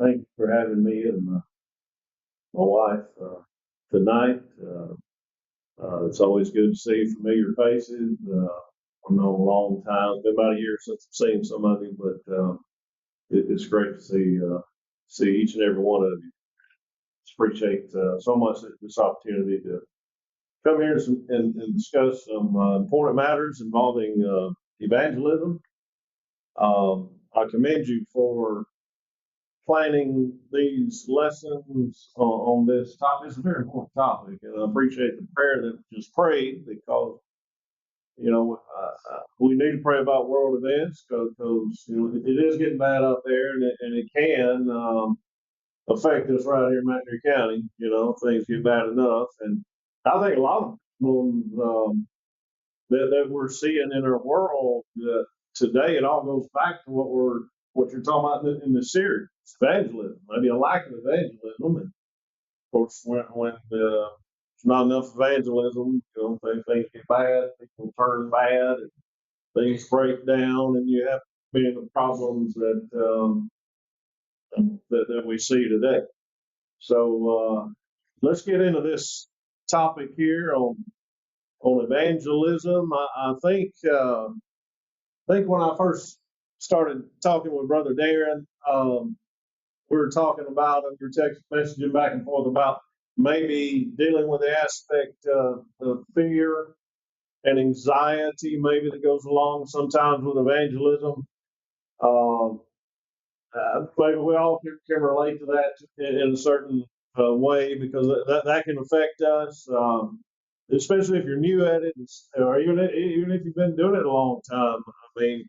Thank you for having me and my wife tonight. It's always good to see familiar faces. I know a long time. It's been about a year since I've seen some of you, but it's great to see each and every one of you. Just appreciate so much this opportunity to come here and discuss some important matters involving evangelism. I commend you for planning these lessons on this topic. It's a very important topic, and I appreciate the prayer that just prayed because we need to pray about world events because it is getting bad out there, and it can affect us right here in McNair County. Things get bad enough, and I think a lot of problems that we're seeing in our world today, it all goes back to what you're talking about in the series, evangelism. Maybe a lack of evangelism, and of course, when there's not enough evangelism, things get bad, people turn bad, and things break down, and you have many of the problems that we see today. So let's get into this topic here on evangelism. I think when I first started talking with Brother Darren, we were talking about your text messaging back and forth about maybe dealing with the aspect of fear and anxiety, maybe that goes along sometimes with evangelism. Maybe we all can relate to that in a certain way because that can affect us, especially if you're new at it, or even if you've been doing it a long time. I mean,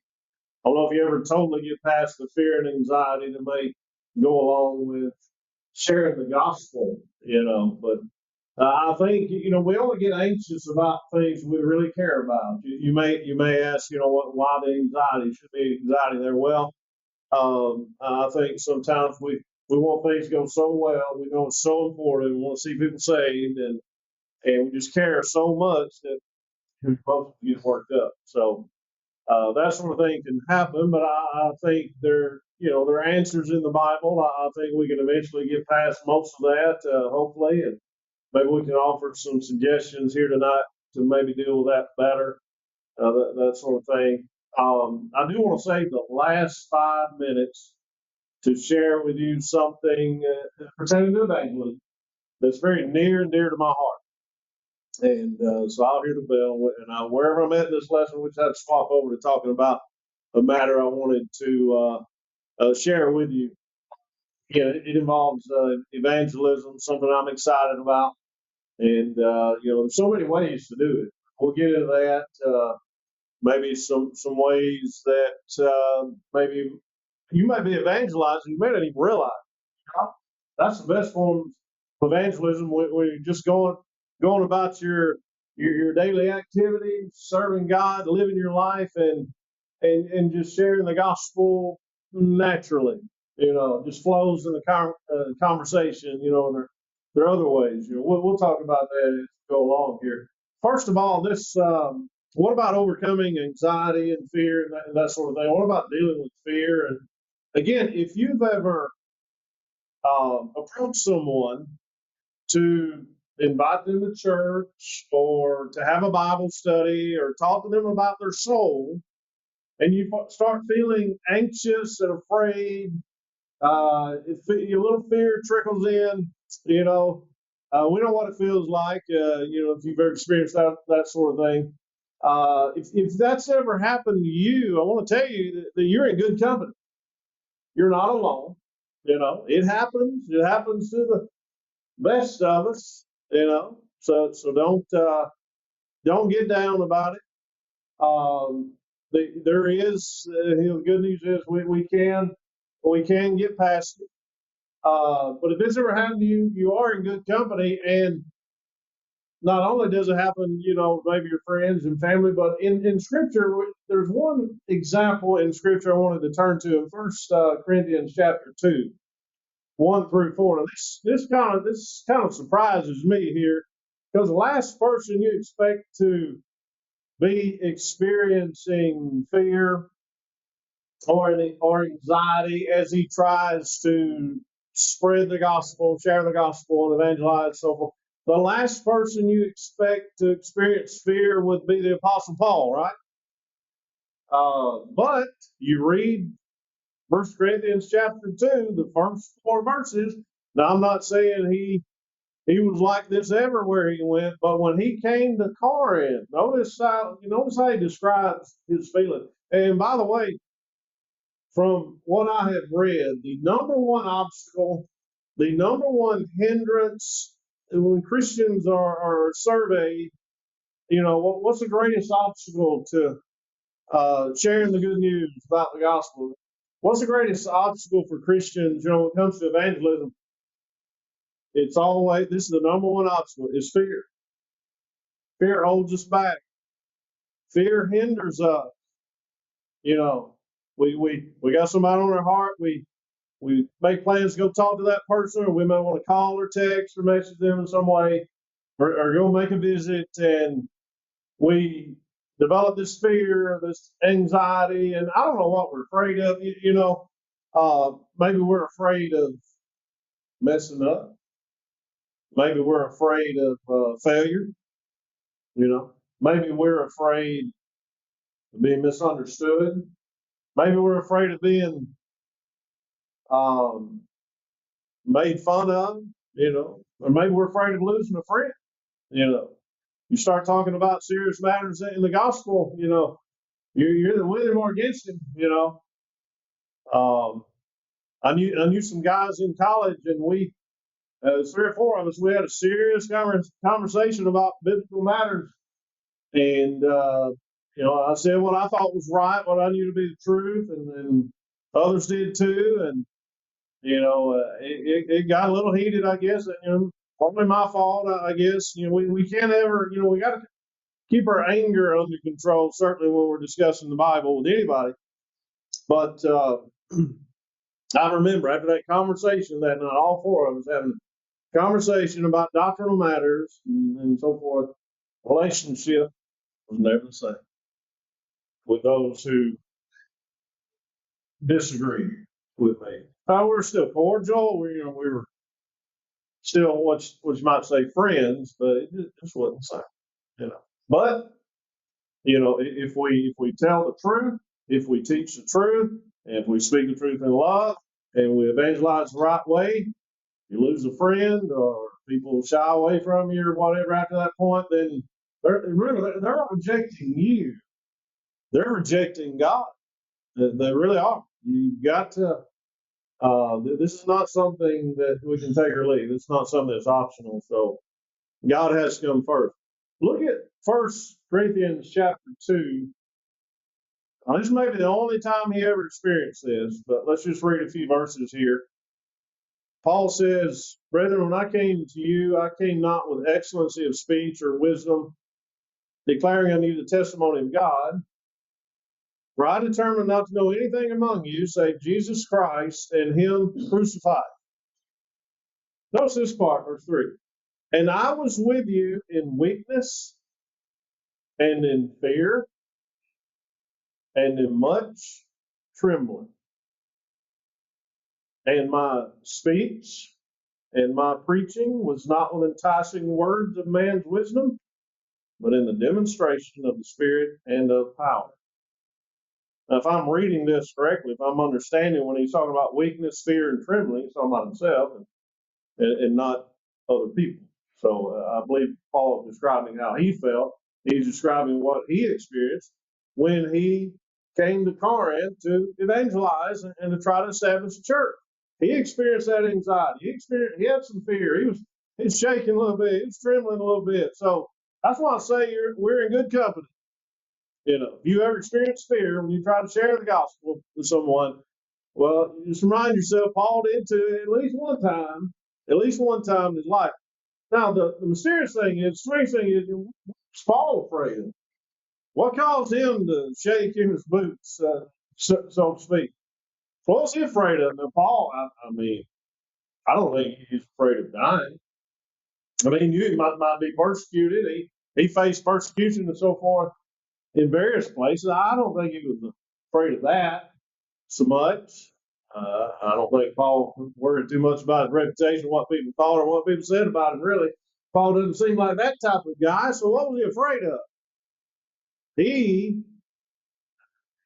I don't know if you ever totally get past the fear and anxiety that may go along with sharing the gospel, but I think, we only get anxious about things we really care about. You may ask, why the anxiety? Should be anxiety there. Well, I think sometimes we want things to go so well. We know it's so important. We want to see people saved, and we just care so much that we're supposed to get worked up. So that sort of thing can happen, but I think there are answers in the Bible. I think we can eventually get past most of that, hopefully, and maybe we can offer some suggestions here tonight to maybe deal with that better, that sort of thing. I do want to save the last 5 minutes to share with you something pertaining to evangelism that's very near and dear to my heart. And so I'll hear the bell, and wherever I'm at in this lesson, we just have to swap over to talking about a matter I wanted to share with you. It involves evangelism, something I'm excited about, and there's so many ways to do it. We'll get into that. Maybe some ways that maybe you might be evangelizing, you may not even realize. That's the best form of evangelism when you're just going about your daily activities, serving God, living your life, and just sharing the gospel naturally. Just flows in the conversation. And there are other ways. We'll talk about that as we go along here. First of all, this what about overcoming anxiety and fear and that sort of thing? What about dealing with fear? And again, if you've ever approach someone to invite them to church or to have a Bible study or talk to them about their soul, and you start feeling anxious and afraid, if a little fear trickles in, we know what it feels like, if you've ever experienced that sort of thing. If that's ever happened to you, I want to tell you that you're in good company. You're not alone. It happens. It happens to the best of us. So don't get down about it. There is the good news is we can get past it. But if it's ever happened to you, you are in good company. And not only does it happen, maybe your friends and family, but in Scripture, there's one example in Scripture I wanted to turn to in 1 Corinthians chapter 2, 1-4. Now this kind of surprises me here, because the last person you expect to be experiencing fear or anxiety as he tries to spread the gospel, share the gospel, and evangelize, and so forth. The last person you expect to experience fear would be the Apostle Paul, right? But you read 1 Corinthians chapter 2, the first 4 verses. Now, I'm not saying he was like this everywhere he went, but when he came to Corinth, notice how he describes his feeling. And by the way, from what I have read, the number one obstacle, the number one hindrance when Christians are surveyed, what's the greatest obstacle to sharing the good news about the gospel? What's the greatest obstacle for Christians, when it comes to evangelism? It's always, this is the number one obstacle, is fear. Fear holds us back. Fear hinders us. You know, we got somebody on our heart. We make plans to go talk to that person, or we might want to call or text or message them in some way, or go make a visit, and we develop this fear, this anxiety, and I don't know what we're afraid of. Maybe we're afraid of messing up. Maybe we're afraid of failure. Maybe we're afraid of being misunderstood. Maybe we're afraid of being um, made fun of. Or maybe we're afraid of losing a friend. You start talking about serious matters in the gospel. You're either with him or against him. Um, I knew some guys in college, and we 3 or 4 of us, we had a serious conversation about biblical matters. And I said what I thought was right, what I knew to be the truth, and others did too. And it got a little heated, I guess. Partly my fault, I guess. We can't ever, we got to keep our anger under control, certainly when we're discussing the Bible with anybody. But I remember after that conversation that night, all 4 of us having a conversation about doctrinal matters and so forth. Relationship was never the same with those who disagreed with me. We were still cordial. We were still what you might say friends, but it just wasn't the same. But if we tell the truth, if we teach the truth, and if we speak the truth in love, and we evangelize the right way, you lose a friend or people shy away from you or whatever after that point, then they're not rejecting you. They're rejecting God. They really are. You've got to. This is not something that we can take or leave. It's not something that's optional. So God has to come first. Look at 1 Corinthians chapter 2. This may be the only time he ever experienced this, but let's just read a few verses here. Paul says, "Brethren, when I came to you, I came not with excellency of speech or wisdom, declaring unto you the testimony of God. For I determined not to know anything among you save Jesus Christ and him crucified." Notice this part, verse 3. "And I was with you in weakness and in fear and in much trembling. And my speech and my preaching was not with enticing words of man's wisdom, but in the demonstration of the Spirit and of power." Now, if I'm reading this correctly, if I'm understanding when he's talking about weakness, fear, and trembling, he's talking about himself and not other people. So I believe Paul is describing how he felt. He's describing what he experienced when he came to Corinth to evangelize and to try to establish a church. He experienced that anxiety. He had some fear. He's shaking a little bit. He was trembling a little bit. So that's why I say we're in good company. If you ever experience fear when you try to share the gospel with someone, well, just remind yourself Paul did too at least one time in his life. Now, the mysterious thing is, strange thing is, what's Paul afraid of? What caused him to shake in his boots, so to speak? What was he afraid of? Now, Paul, I mean, I don't think he's afraid of dying. I mean, he might be persecuted. He faced persecution and so forth in various places. I don't think he was afraid of that. so much. I don't think Paul worried too much about his reputation, what people thought or what people said about him, really. Paul doesn't seem like that type of guy, so what was he afraid of? He,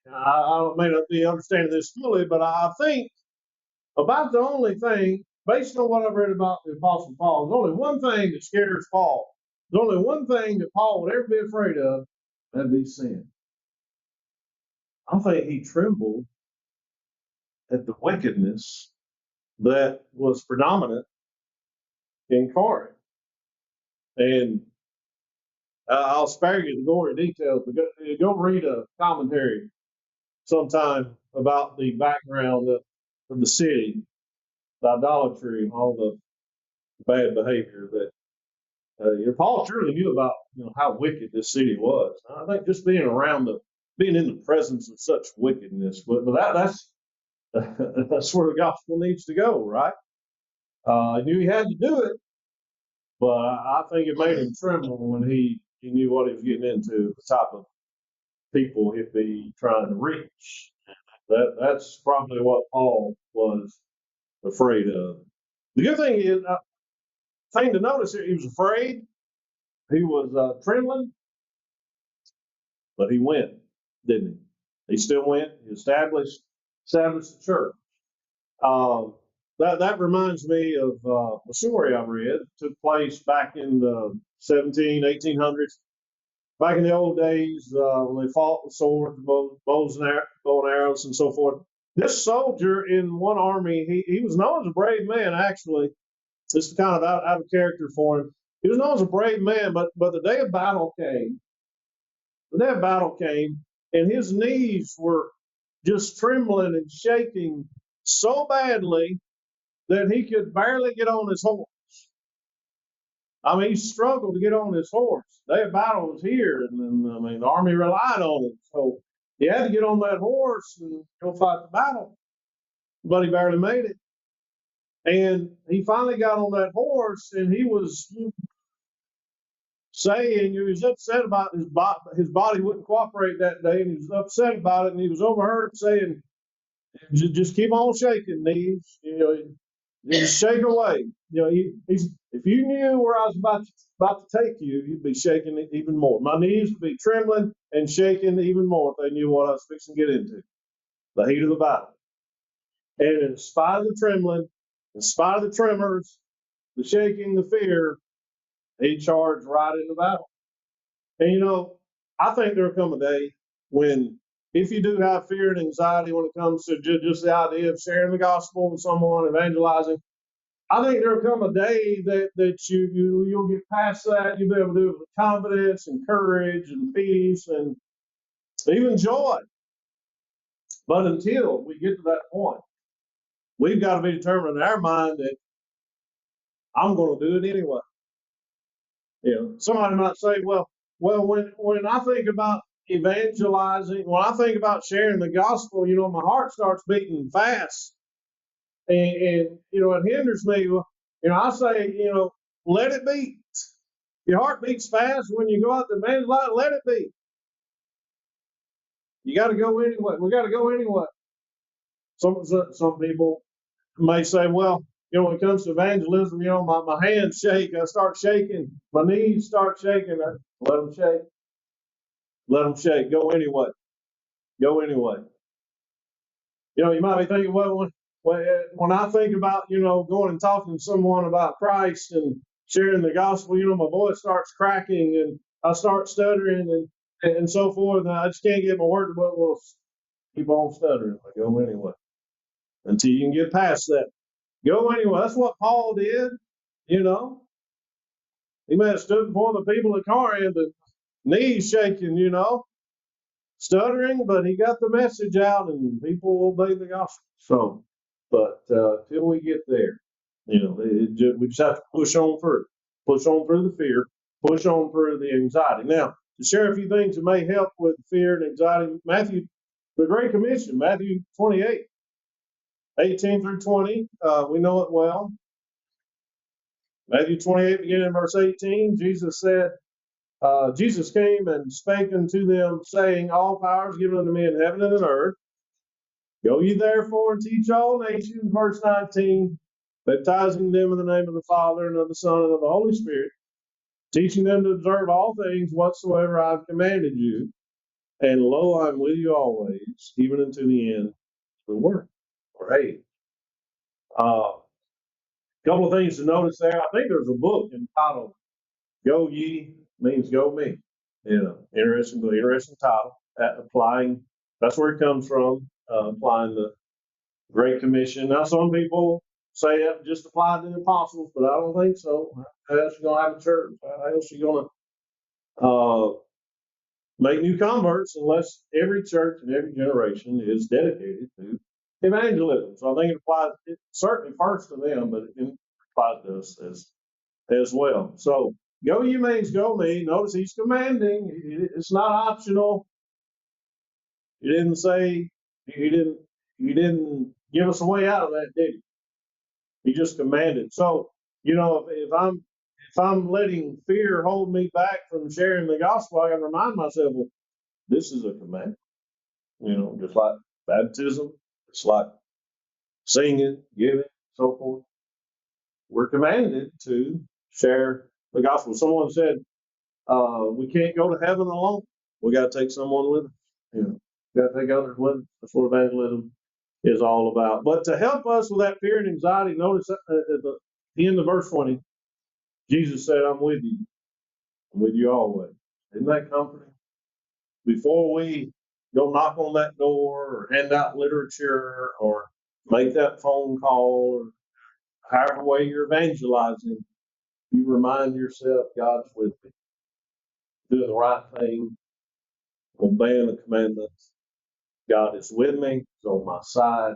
I may not be understanding this fully, but I think about the only thing, based on what I've read about the Apostle Paul, there's only one thing that scares Paul. There's only one thing that Paul would ever be afraid of, that'd be sin. I think he trembled at the wickedness that was predominant in Corinth. And I'll spare you the gory details, but go read a commentary sometime about the background of the city, the idolatry, and all the bad behavior that Paul surely knew about. How wicked this city was. I think just being in the presence of such wickedness, but that's that's where the gospel needs to go, right? He knew he had to do it, but I think it made him tremble when he knew what he was getting into, the type of people he'd be trying to reach. That's probably what Paul was afraid of. The good thing is, thing to notice here, he was afraid, he was trembling, but he went, didn't he? He still went. He established the church. That reminds me of a story I read. It took place back in the 1800s. Back in the old days, when they fought with swords, bows and arrows, and so forth. This soldier in one army, he was known as a brave man, actually. This is kind of out of character for him. He was known as a brave man, but the day of battle came. The day of battle came, and his knees were just trembling and shaking so badly that he could barely get on his horse. I mean, he struggled to get on his horse. The day of battle was here, and the army relied on him. So he had to get on that horse and go fight the battle. But he barely made it. And he finally got on that horse, and he was saying he was upset about his body wouldn't cooperate that day, and he was upset about it, and he was overheard saying, just keep on shaking, knees. Just shake away. If you knew where I was about to take you, you'd be shaking it even more. My knees would be trembling and shaking even more if they knew what I was fixing to get into, the heat of the battle. And in spite of the trembling, in spite of the tremors, the shaking, the fear, he charged right into battle. And I think there'll come a day when, if you do have fear and anxiety when it comes to just the idea of sharing the gospel with someone, evangelizing, I think there'll come a day that you'll get past that. You'll be able to do it with confidence and courage and peace and even joy. But until we get to that point, we've got to be determined in our mind that I'm going to do it anyway. Somebody might say, well, when I think about evangelizing, when I think about sharing the gospel, my heart starts beating fast, and it hinders me. I say, let it beat. Your heart beats fast when you go out to evangelize. Let it be. You got to go anyway. We got to go anyway. Some people may say, well, when it comes to evangelism, my hands shake. I start shaking. My knees start shaking. Let them shake. Let them shake. Go anyway. Go anyway. You might be thinking, well, when I think about, going and talking to someone about Christ and sharing the gospel, my voice starts cracking and I start stuttering and so forth. And I just can't get my words. Well, keep on stuttering. Go anyway. Until you can get past that. Go anyway. That's what Paul did. He may have stood before the people of Corinth, the knees shaking, stuttering, but he got the message out and people obeyed the gospel. So, but till we get there, we just have to push on through the fear, push on through the anxiety. Now, to share a few things that may help with fear and anxiety, the Great Commission, Matthew 28, 18 through 20, we know it well. Matthew 28, beginning in verse 18, Jesus said, Jesus came and spake unto them, saying, all power is given unto me in heaven and in earth. Go ye therefore and teach all nations, verse 19, baptizing them in the name of the Father and of the Son and of the Holy Spirit, teaching them to observe all things whatsoever I have commanded you. And lo, I am with you always, even unto the end of the world. Great. Couple of things to notice there. I think there's a book entitled "Go Ye" means "Go Me." Interesting title. Applying. That's where it comes from. Applying the Great Commission. Now, some people say it just applied to the apostles, but I don't think so. How else you gonna have a church? How else you gonna make new converts unless every church in every generation is dedicated to evangelism? So I think it applies certainly first to them, but it applies to us as well. So go ye means go me. Notice he's commanding. It's not optional. He didn't say he didn't give us a way out of that, did he? He just commanded. So, if I'm letting fear hold me back from sharing the gospel, I got to remind myself, well, this is a command. Just like baptism, it's like singing, giving, so forth. We're commanded to share the gospel. Someone said, we can't go to heaven alone. We got to take someone with us. Got to take others with us. That's what evangelism is all about. But to help us with that fear and anxiety, notice at the end of verse 20, Jesus said, I'm with you. I'm with you always. Isn't that comforting? Before we go knock on that door or hand out literature or make that phone call or however way you're evangelizing, you remind yourself God's with me. Doing the right thing, obeying the commandments. God is with me. He's on my side.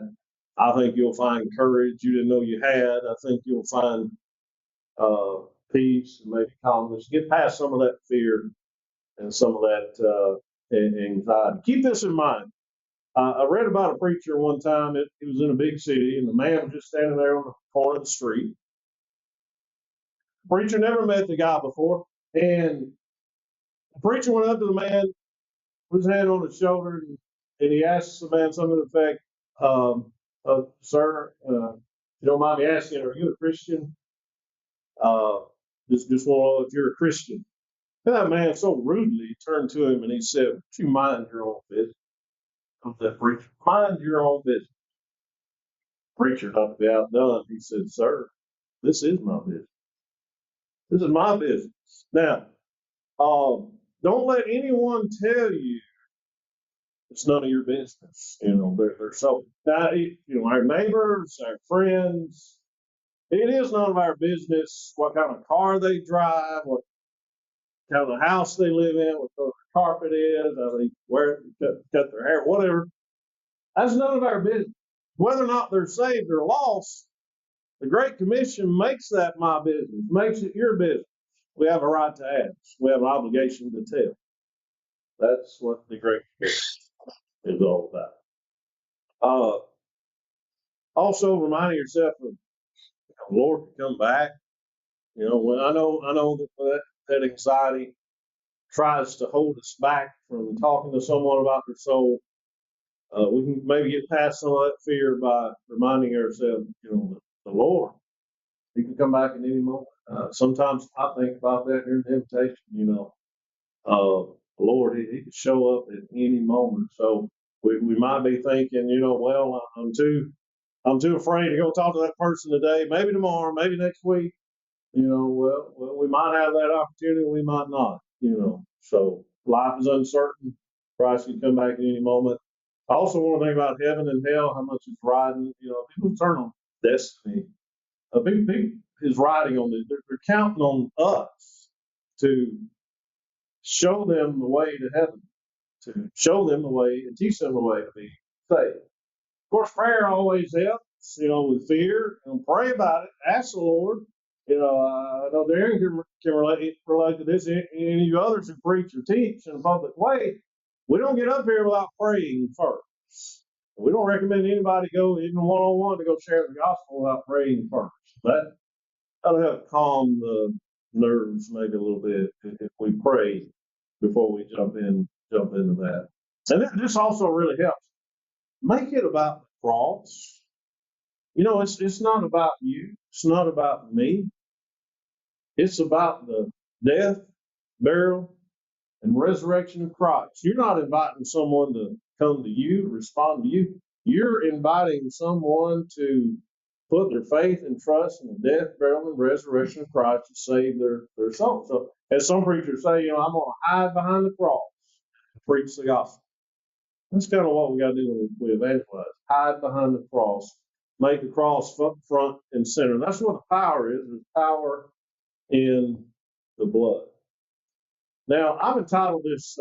I think you'll find courage you didn't know you had. I think you'll find peace and maybe calmness. Get past some of that fear and some of that anxiety. Keep this in mind. I read about a preacher one time. He was in a big city, and the man was just standing there on the corner of the street. The preacher never met the guy before, and the preacher went up to the man, put his hand on his shoulder, and he asked the man something to the effect, "Sir, you don't mind me asking, are you a Christian? Just want to know if you're a Christian." And that man so rudely turned to him and he said, "Would you mind your own business?" Comes that preacher, "Mind your own business." Preacher, not to be outdone, he said, "Sir, this is my business. This is my business." Now, don't let anyone tell you it's none of your business. They're so now, our neighbors, our friends, it is none of our business what kind of car they drive, what kind of house they live in, what color the carpet is, how they cut their hair, whatever. That's none of our business. Whether or not they're saved or lost, the Great Commission makes that my business, makes it your business. We have a right to ask. We have an obligation to tell. That's what the Great Commission is all about. Also, reminding yourself of the Lord to come back. When I know that anxiety tries to hold us back from talking to someone about their soul. We can maybe get past some of that fear by reminding ourselves, the Lord, He can come back at any moment. Sometimes I think about that during temptation. The Lord, He could show up at any moment. So we might be thinking, well, I'm too afraid to go talk to that person today. Maybe tomorrow, maybe next week. Well, we might have that opportunity, we might not. So life is uncertain. Christ can come back at any moment. I also want to think about heaven and hell, how much it's riding. People turn on destiny. A big is riding on this. They're counting on us to show them the way to heaven, to show them the way and teach them the way to be saved. Of course, prayer always helps, with fear. Pray about it. Ask the Lord. I know Darren can relate to this. Any of you others who preach or teach in a public way, we don't get up here without praying first. We don't recommend anybody go, even one-on-one, to go share the gospel without praying first. That'll help calm the nerves maybe a little bit if we pray before we jump into that. And this also really helps. make it about the cross. It's not about you. It's not about me. It's about the death, burial, and resurrection of Christ. You're not inviting someone to come to you, respond to you. You're inviting someone to put their faith and trust in the death, burial, and resurrection of Christ to save their soul. So, as some preachers say, I'm going to hide behind the cross and preach the gospel. That's kind of what we got to do when we evangelize. Hide behind the cross. Make the cross front and center. And that's what the power is. There's power in the blood. Now, I've entitled this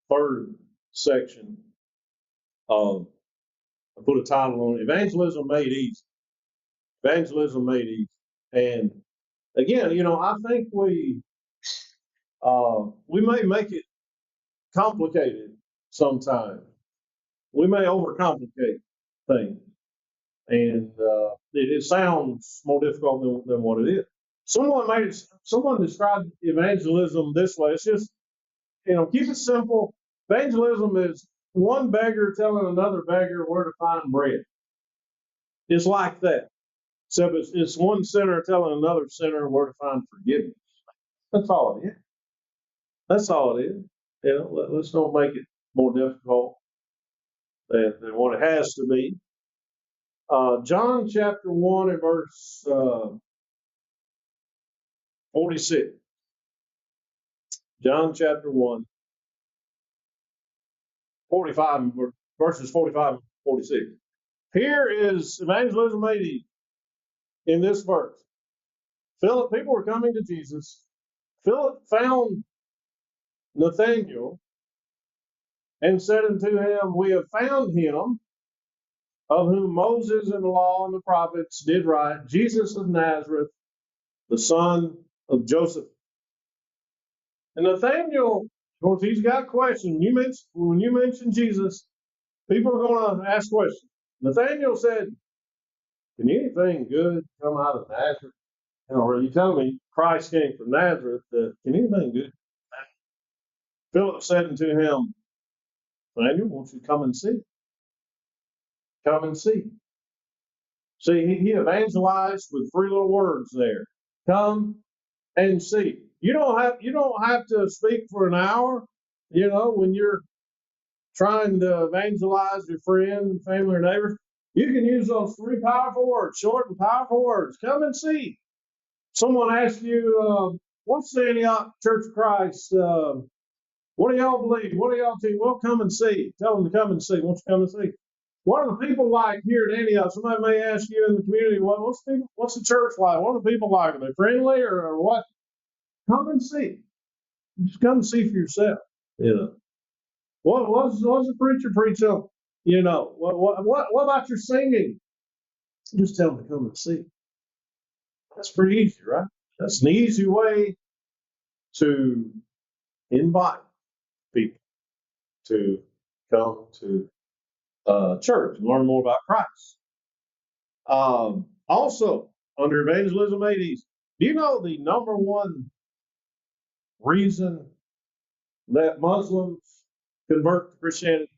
third section, I put a title on it, Evangelism Made Easy. Evangelism Made Easy. And again, I think we may make it complicated sometimes. We may overcomplicate things. And it sounds more difficult than what it is. Someone described evangelism this way. It's just, keep it simple. Evangelism is one beggar telling another beggar where to find bread. It's like that. Except it's one sinner telling another sinner where to find forgiveness. That's all it is. That's all it is. Let's don't make it more difficult than what it has to be. John chapter 1 and verse 46. John chapter 1, 45, verses 45 and 46. Here is evangelism made easy in this verse. People were coming to Jesus. Philip found Nathanael and said unto him, We have found him of whom Moses and the law and the prophets did write, Jesus of Nazareth, the son of Joseph. And Nathanael, of course, he's got questions. When you mention Jesus, people are going to ask questions. Nathanael said, Can anything good come out of Nazareth? Are you telling me Christ came from Nazareth? Can anything good? Philip said unto him, Nathanael, won't you come and see? Come and see. See, he evangelized with three little words there. Come and see. You don't have to speak for an hour, when you're trying to evangelize your friend, family, or neighbors. You can use those three powerful words, short and powerful words. Come and see. Someone asks you, what's the Antioch Church of Christ? What do y'all believe? What do y'all teach? Well, come and see. Tell them to come and see. Won't you come and see? What are the people like here at Antioch? Somebody may ask you in the community, what's the church like? What are the people like? Are they friendly or what? Come and see. Just come and see for yourself. What's the preacher preach on? What about your singing? Just tell them to come and see. That's pretty easy, right? That's an easy way to invite people to come to church and learn more about Christ. Also, under Evangelism Made Easy, do you know the number one reason that Muslims convert to Christianity?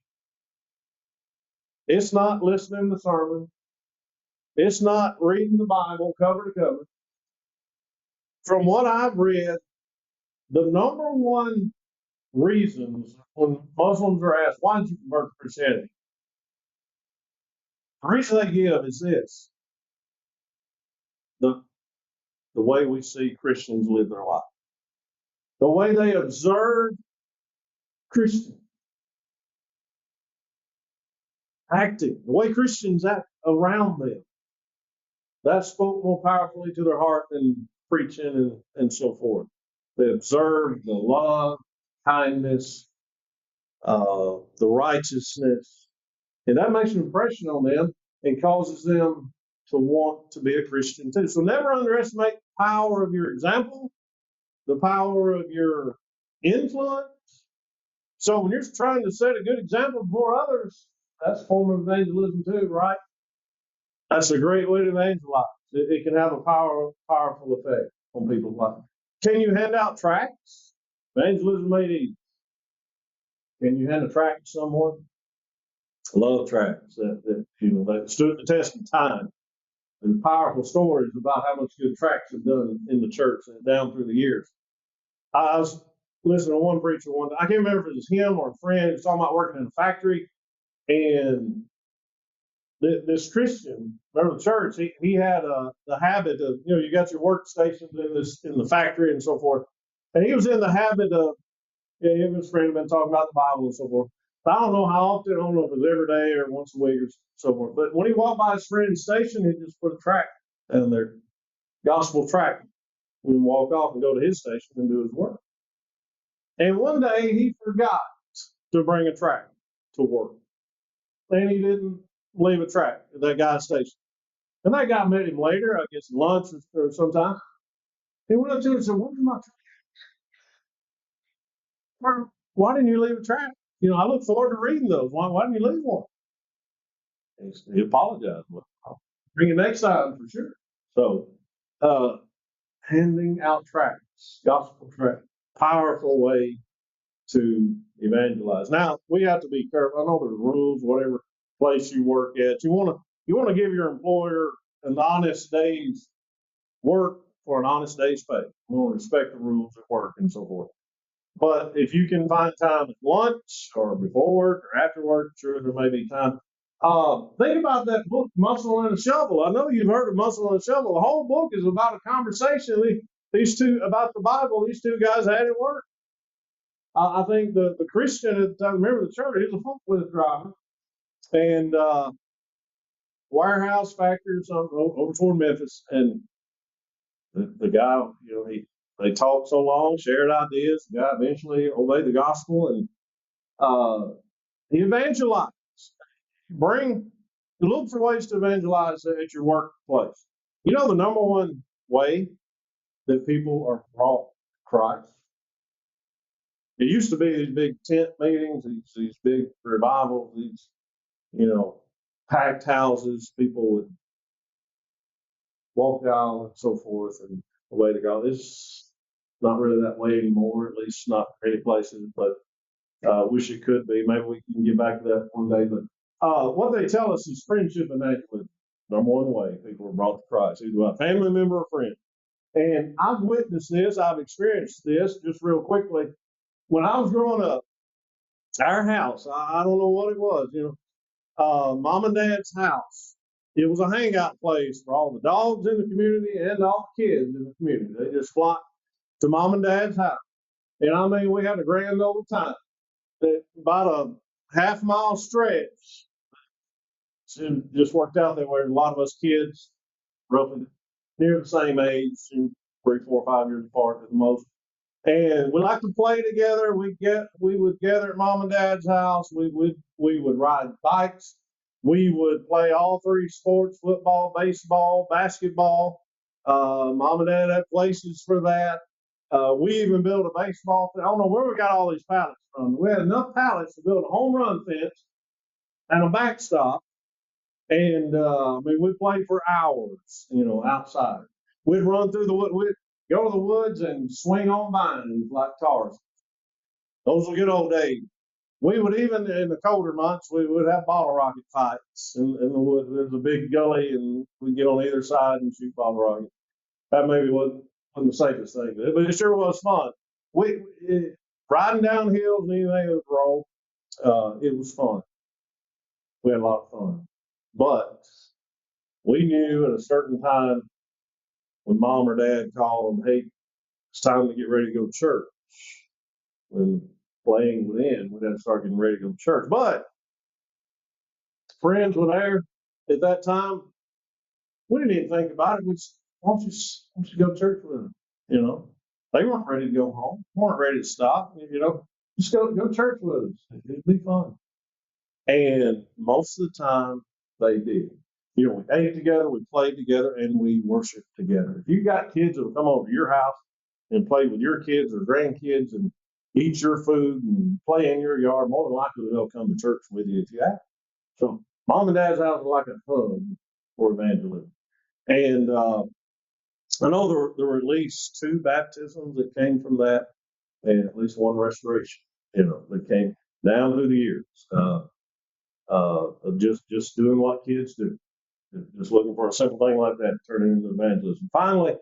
It's not listening to sermons. It's not reading the Bible cover to cover. From what I've read, the number one reasons when Muslims are asked, why did you convert to Christianity? The reason they give is this: the way we see Christians live their life, the way they observe Christians acting, the way Christians act around them. That spoke more powerfully to their heart than preaching and so forth. They observe the love, kindness, the righteousness, and that makes an impression on them and causes them to want to be a Christian too. So never underestimate the power of your example, the power of your influence. So when you're trying to set a good example before others, that's a form of evangelism too, right? That's a great way to evangelize. It can have a powerful effect on people's lives. Can you hand out tracts? Evangelism made easy. Can you hand a tract to someone? I love tracts that stood the test of time. And powerful stories about how much good tracts have done in the church and down through the years. I was listening to one preacher one day. I can't remember if it was him or a friend. He was talking about working in a factory, and this Christian, remember the church, he had the habit of, you got your workstations in the factory and so forth, and he was in the habit of, him and his friend had been talking about the Bible and so forth. But I don't know how often, I don't know if it was every day or once a week or so forth. But when he walked by his friend's station, he'd just put a tract down there, gospel tract, and walk off and go to his station and do his work. And one day he forgot to bring a tract to work, and he didn't leave a tract at that guy's station. And that guy met him later, I guess lunch or sometime. He went up to him and said, "Where's my tract? Why didn't you leave a tract? I look forward to reading those. Why didn't you leave one?" He apologized. Well, I'll bring it next time for sure. So, uh, handing out tracts, gospel tracts, powerful way to evangelize. Now we have to be careful. I know there's rules, whatever place you work at. You want to give your employer an honest day's work for an honest day's pay. You want to respect the rules at work and so forth. But if you can find time at lunch or before work or after work, sure there may be time. Think about that book, Muscle and a Shovel. I know you've heard of Muscle and a Shovel. The whole book is about a conversation these two about the Bible. These two guys had at work. I think the Christian at the time, remember the church, he was a forklift driver and warehouse factory or something over toward Memphis. And the guy, they talked so long, shared ideas. The guy eventually obeyed the gospel and he evangelized. Look for ways to evangelize at your workplace. The number one way that people are brought to Christ. It used to be these big tent meetings, these big revivals, these packed houses. People would walk down and so forth, and away to go. It's not really that way anymore, at least not in many places. But wish it could be. Maybe we can get back to that one day. But what they tell us is friendship and evangelism. Number one way people are brought to Christ, either by a family member or friend. And I've witnessed this. I've experienced this just real quickly. When I was growing up, our house, I don't know what it was, mom and dad's house. It was a hangout place for all the dogs in the community and all the kids in the community. They just flocked to mom and dad's house. And I mean, we had a grand old time. About a half-mile stretch. It just worked out that way. A lot of us kids, roughly near the same age, 3, 4, 5 years apart at the most. And we like to play together. We would gather at mom and dad's house. We would ride bikes. We would play all three sports: football, baseball, basketball. Mom and dad had places for that. We even built a baseball. I don't know where we got all these pallets from. We had enough pallets to build a home run fence and a backstop. And I mean, we played for hours, outside. We'd run through the wood. We'd go to the woods and swing on vines like tars. Those were good old days. We would even, in the colder months, we would have bottle rocket fights in the woods. There's a big gully, and we'd get on either side and shoot bottle rockets. That maybe wasn't the safest thing, but it sure was fun. Riding down hills and anything that was wrong, it was fun. We had a lot of fun. But we knew at a certain time when mom or dad called them, "Hey, it's time to get ready to go to church." When playing would end, we'd have to start getting ready to go to church. But friends were there at that time. We didn't even think about it. Why don't you go to church with them? They weren't ready to go home. Weren't ready to stop. Just go to church with us. It'd be fun. And most of the time, they did. We ate together, we played together, and we worshiped together. If you got kids that will come over to your house and play with your kids or grandkids and eat your food and play in your yard, more than likely they'll come to church with you if you have. So mom and dad's house is like a hub for evangelism. And I know there were at least 2 baptisms that came from that, and at least 1 restoration, that came down through the years. of just doing what kids do, just looking for a simple thing like that, turning into evangelism. Finally,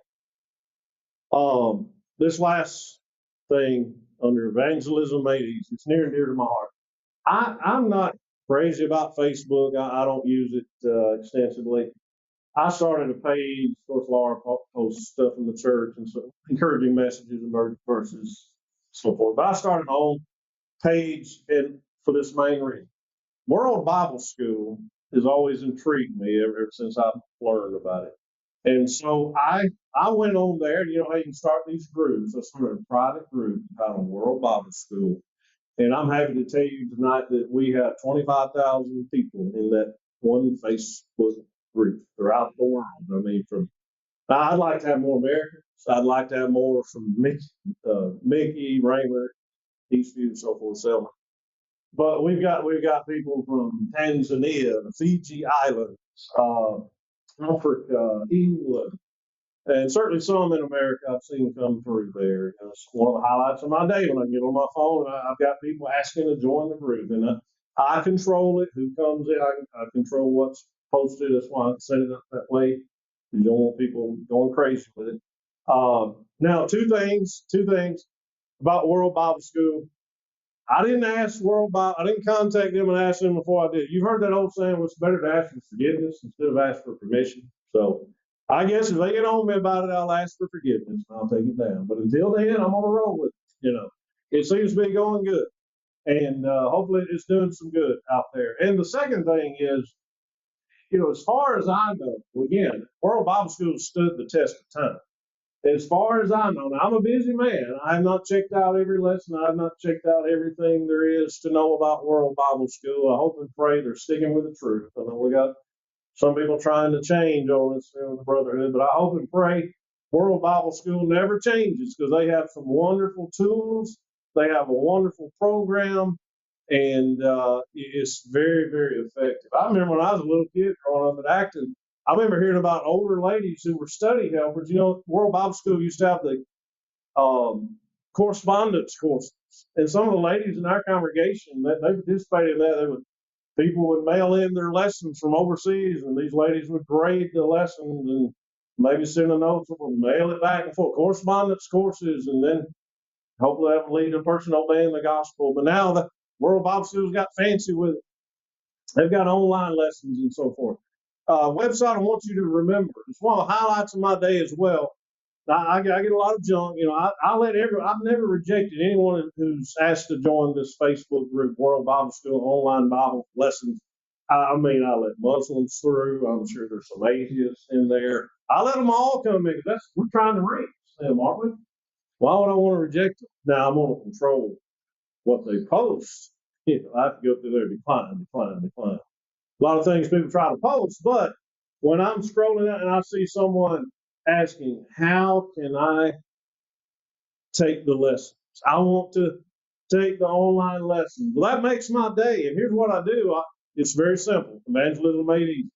this last thing under evangelism made easy, it's near and dear to my heart. I'm not crazy about Facebook. I don't use it extensively. I started a page. Of course, Laura posts stuff in the church and so encouraging messages and verses, so forth. But I started my own page and for this main reason. World Bible School has always intrigued me ever since I've learned about it. And so I went on there. You know how you can start these groups. I started a private group entitled World Bible School. And I'm happy to tell you tonight that we have 25,000 people in that one Facebook group throughout the world. I mean, I'd like to have more Americans. I'd like to have more from Mickey, Raymer, Eastview, and so forth. So, but we've got people from Tanzania, the Fiji Islands, uh, Africa, England, and certainly some in America I've seen come through there. It's one of the highlights of my day when I get on my phone and I've got people asking to join the group. And I control it, who comes in. I control what's posted. That's why I set it up that way. You don't want people going crazy with it. Now, two things about World Bible School. I didn't ask World Bible. I didn't contact them and ask them before I did. You've heard that old saying, "It's better to ask for forgiveness instead of ask for permission." So I guess if they get on me about it, I'll ask for forgiveness and I'll take it down. But until then, I'm on a roll with it. It seems to be going good, and hopefully it's doing some good out there. And the second thing is, as far as I know, again, World Bible School stood the test of time. As far as I know, now I'm a busy man. I have not checked out every lesson. I have not checked out everything there is to know about World Bible School. I hope and pray they're sticking with the truth. I know we got some people trying to change on us in the brotherhood, but I hope and pray World Bible School never changes because they have some wonderful tools. They have a wonderful program, and it's very, very effective. I remember when I was a little kid growing up at Acton, I remember hearing about older ladies who were study helpers. World Bible School used to have the correspondence courses, and some of the ladies in our congregation they participated in that. People would mail in their lessons from overseas, and these ladies would grade the lessons and maybe send a note or mail it back and forth. Correspondence courses, and then hopefully that will lead to a person obeying the gospel. But now the World Bible School's got fancy with it. They've got online lessons and so forth. Website I want you to remember. It's one of the highlights of my day as well. I get a lot of junk. I've never rejected anyone who's asked to join this Facebook group, World Bible School Online Bible Lessons. I mean, I let Muslims through. I'm sure there's some atheists in there. I let them all come in. We're trying to reach them, aren't we? Why would I want to reject them? Now I'm going to control what they post. I have to go through there, decline. A lot of things people try to post, but when I'm scrolling out and I see someone asking, how can I take the lessons? I want to take the online lessons. Well, that makes my day. And here's what I do. It's very simple. Evangelism made easy.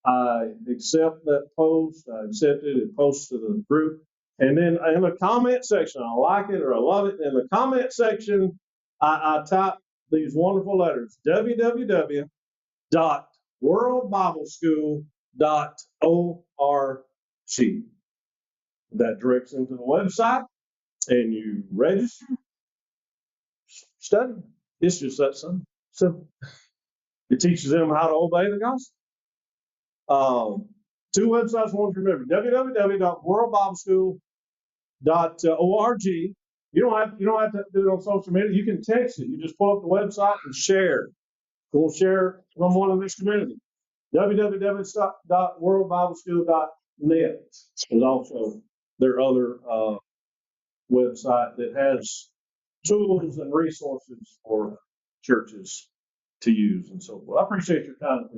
I accept that post. I accept it. It posts to the group. And then in the comment section, I like it or I love it. In the comment section, I type these wonderful letters, www.worldbibleschool.org. That directs them to the website, and you register, study. It's just that simple. It teaches them how to obey the gospel. Two websites I want you to remember: www.worldbibleschool.org. You don't have to do it on social media. You can text it. You just pull up the website and share. We'll share from one of this community. www.worldbibleschool.net is also their other website that has tools and resources for churches to use and so forth. I appreciate your time.